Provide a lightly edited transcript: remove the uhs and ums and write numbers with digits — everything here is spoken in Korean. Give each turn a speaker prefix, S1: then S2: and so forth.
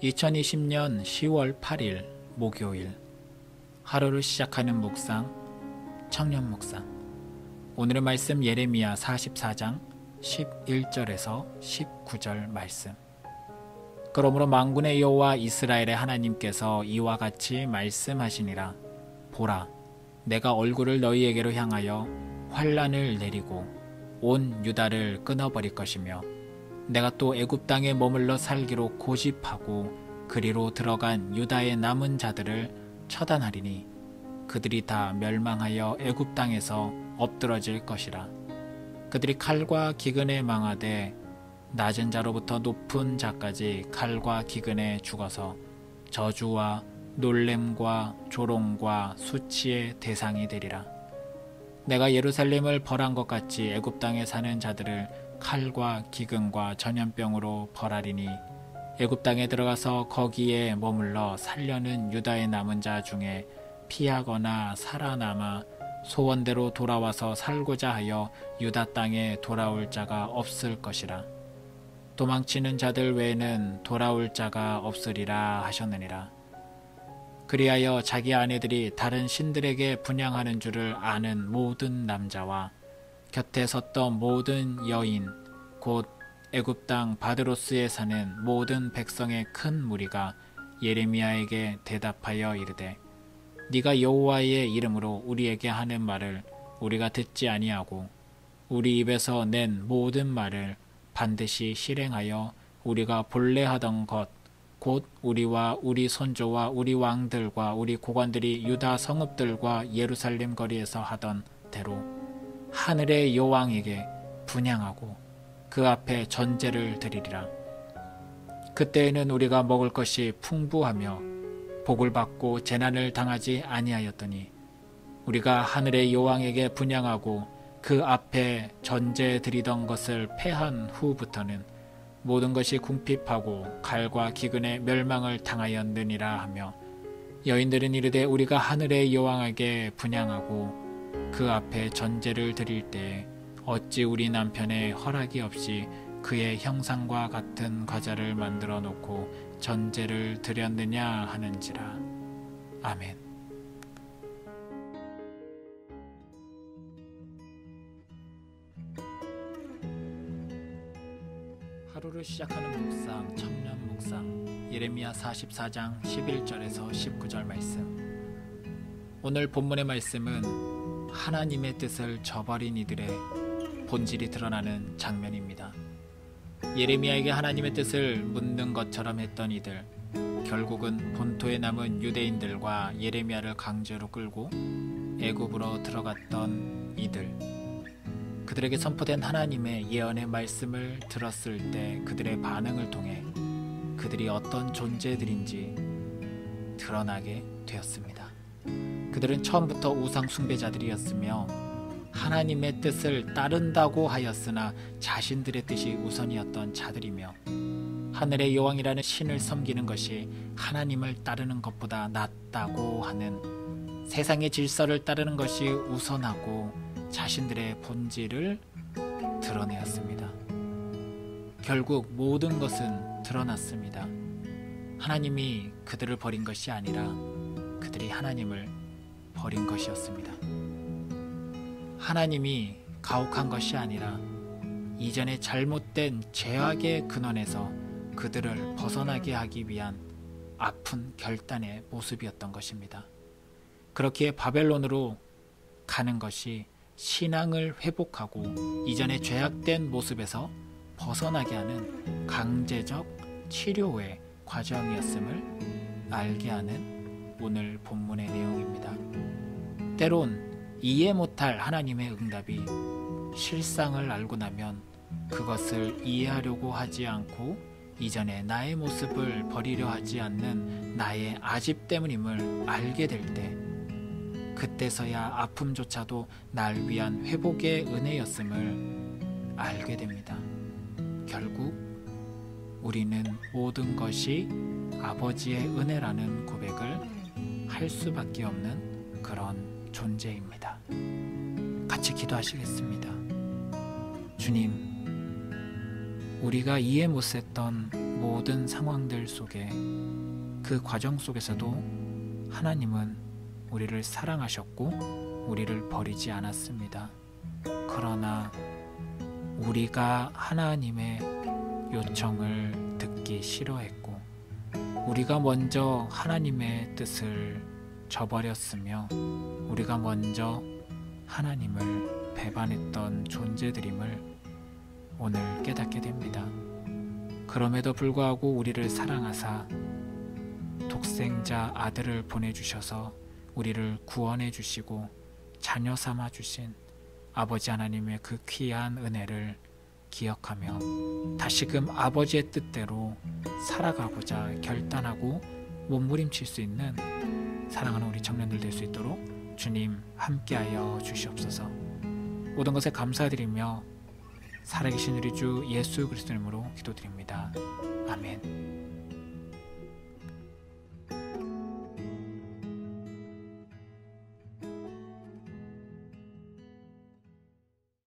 S1: 2020년 10월 8일 목요일 하루를 시작하는 묵상, 청년 묵상. 오늘의 말씀 예레미야 44장 11절에서 19절 말씀. 그러므로 만군의 여호와 이스라엘의 하나님께서 이와 같이 말씀하시니라. 보라, 내가 얼굴을 너희에게로 향하여 환란을 내리고 온 유다를 끊어버릴 것이며 내가 또 애굽 땅에 머물러 살기로 고집하고 그리로 들어간 유다의 남은 자들을 처단하리니 그들이 다 멸망하여 애굽 땅에서 엎드러질 것이라. 그들이 칼과 기근에 망하되 낮은 자로부터 높은 자까지 칼과 기근에 죽어서 저주와 놀램과 조롱과 수치의 대상이 되리라. 내가 예루살렘을 벌한 것 같이 애굽 땅에 사는 자들을 칼과 기근과 전염병으로 벌하리니 애굽 땅에 들어가서 거기에 머물러 살려는 유다의 남은 자 중에 피하거나 살아남아 소원대로 돌아와서 살고자 하여 유다 땅에 돌아올 자가 없을 것이라. 도망치는 자들 외에는 돌아올 자가 없으리라 하셨느니라. 그리하여 자기 아내들이 다른 신들에게 분향하는 줄을 아는 모든 남자와 곁에 섰던 모든 여인 곧 애굽 땅 바드로스에 사는 모든 백성의 큰 무리가 예레미야에게 대답하여 이르되 네가 여호와의 이름으로 우리에게 하는 말을 우리가 듣지 아니하고 우리 입에서 낸 모든 말을 반드시 실행하여 우리가 본래 하던 것 곧 우리와 우리 손조와 우리 왕들과 우리 고관들이 유다 성읍들과 예루살렘 거리에서 하던 대로 하늘의 여왕에게 분향하고 그 앞에 전제를 드리리라. 그때에는 우리가 먹을 것이 풍부하며 복을 받고 재난을 당하지 아니하였더니 우리가 하늘의 여왕에게 분향하고 그 앞에 전제 드리던 것을 패한 후부터는 모든 것이 궁핍하고 칼과 기근에 멸망을 당하였느니라 하며 여인들은 이르되 우리가 하늘의 여왕에게 분향하고 그 앞에 전제를 드릴 때에 어찌 우리 남편의 허락이 없이 그의 형상과 같은 과자를 만들어 놓고 전제를 드렸느냐 하는지라. 아멘. 하루를 시작하는 묵상, 청년 묵상, 예레미야 44장 11절에서 19절 말씀. 오늘 본문의 말씀은 하나님의 뜻을 저버린 이들의 본질이 드러나는 장면입니다. 예레미야에게 하나님의 뜻을 묻는 것처럼 했던 이들, 결국은 본토에 남은 유대인들과 예레미야를 강제로 끌고 애굽으로 들어갔던 이들, 그들에게 선포된 하나님의 예언의 말씀을 들었을 때 그들의 반응을 통해 그들이 어떤 존재들인지 드러나게 되었습니다. 그들은 처음부터 우상 숭배자들이었으며 하나님의 뜻을 따른다고 하였으나 자신들의 뜻이 우선이었던 자들이며 하늘의 여왕이라는 신을 섬기는 것이 하나님을 따르는 것보다 낫다고 하는 세상의 질서를 따르는 것이 우선하고 자신들의 본질을 드러내었습니다. 결국 모든 것은 드러났습니다. 하나님이 그들을 버린 것이 아니라 그들이 하나님을 버린 것이었습니다. 하나님이 가혹한 것이 아니라 이전의 잘못된 죄악의 근원에서 그들을 벗어나게 하기 위한 아픈 결단의 모습이었던 것입니다. 그렇기에 바벨론으로 가는 것이 신앙을 회복하고 이전의 죄악된 모습에서 벗어나게 하는 강제적 치료의 과정이었음을 알게 하는 오늘 본문의 내용입니다. 때론 이해 못할 하나님의 응답이 실상을 알고 나면 그것을 이해하려고 하지 않고 이전의 나의 모습을 버리려 하지 않는 나의 아집 때문임을 알게 될 때 그때서야 아픔조차도 날 위한 회복의 은혜였음을 알게 됩니다. 결국 우리는 모든 것이 아버지의 은혜라는 고백을 할 수밖에 없는 그런 존재입니다. 같이 기도하시겠습니다. 주님, 우리가 이해 못했던 모든 상황들 속에 그 과정 속에서도 하나님은 우리를 사랑하셨고 우리를 버리지 않았습니다. 그러나 우리가 하나님의 요청을 듣기 싫어했고 우리가 먼저 하나님의 뜻을 저버렸으며 우리가 먼저 하나님을 배반했던 존재들임을 오늘 깨닫게 됩니다. 그럼에도 불구하고 우리를 사랑하사 독생자 아들을 보내주셔서 우리를 구원해 주시고 자녀 삼아 주신 아버지 하나님의 그 귀한 은혜를 기억하며 다시금 아버지의 뜻대로 살아가고자 결단하고 몸부림칠 수 있는 사랑하는 우리 청년들 될 수 있도록 주님 함께하여 주시옵소서. 모든 것에 감사드리며 살아계신 우리 주 예수 그리스도 이름으로 기도드립니다. 아멘.